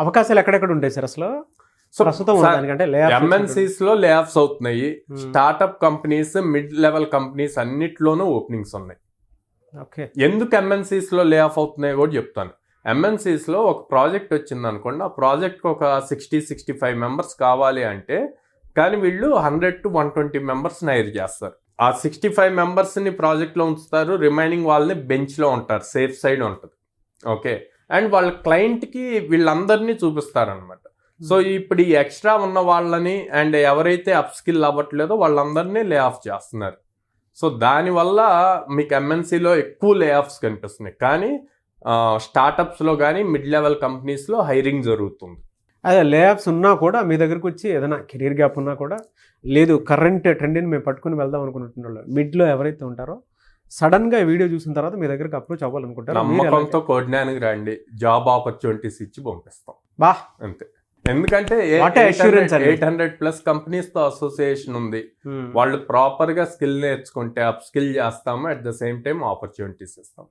అవకాశాలు ఎక్కడెక్కడ ఉంటాయి సార్ అసలు? సో ప్రస్తుతం దానికంటే ఎంఎన్సీస్ లో లే ఆఫ్స్ అవుతున్నాయి. Startup companies, mid level companies అన్నిట్లోనూ ఓపెనింగ్స్ ఉన్నాయి. ఓకే, ఎందుకు ఎంఎన్సీస్ లో లే ఆఫ్ అవుతున్నాయి కూడా చెప్తాను. ఎంఎన్సీస్ లో ఒక ప్రాజెక్ట్ వచ్చింది అనుకోండి, ఆ ప్రాజెక్ట్ ఒక 60-65 మెంబర్స్ కావాలి అంటే, కానీ వీళ్ళు 100 to 120 మెంబర్స్ హైర్ చేస్తారు. ఆ 65 మెంబర్స్ ని ప్రాజెక్ట్ లో ఉంచుతారు, రిమైనింగ్ వాళ్ళని బెంచ్ లో ఉంటారు, సేఫ్ సైడ్ ఉంటుంది. ఓకే, అండ్ వాళ్ళ క్లయింట్ కి వీళ్ళందరినీ చూపిస్తారు అనమాట. సో ఇప్పుడు ఈ ఎక్స్ట్రా ఉన్న వాళ్ళని అండ్ ఎవరైతే అప్ స్కిల్ అవ్వట్లేదో వాళ్ళందరినీ లే ఆఫ్ చేస్తున్నారు. సో దానివల్ల మీకు ఎంఎన్సీలో ఎక్కువ లే ఆఫ్స్ కనిపిస్తున్నాయి, కానీ స్టార్టప్స్లో కానీ మిడ్ లెవెల్ కంపెనీస్లో హైరింగ్ జరుగుతుంది. అదే లే ఆఫ్స్ ఉన్నా కూడా మీ దగ్గరకు వచ్చి ఏదైనా కెరీర్ గ్యాప్ ఉన్నా కూడా లేదు, కరెంట్ ట్రెండ్ని మేము పట్టుకుని వెళ్దాం అనుకుంటున్న మిడ్లో ఎవరైతే ఉంటారో సడన్గా వీడియో చూసిన తర్వాత మీ దగ్గరకు అప్రోచ్ అవ్వాలనుకుంటారు. నమ్మకంతో కోడినానికి రండి, జాబ్ ఆపర్చునిటీస్ ఇచ్చి పంపిస్తాం. బా అంతే. ఎందుకంటే 800+ కంపెనీస్తో అసోసియేషన్ ఉంది. వాళ్ళు ప్రాపర్గా స్కిల్ నేర్చుకుంటే అప్ స్కిల్ చేస్తాము, at the same time opportunities ఇస్తాం.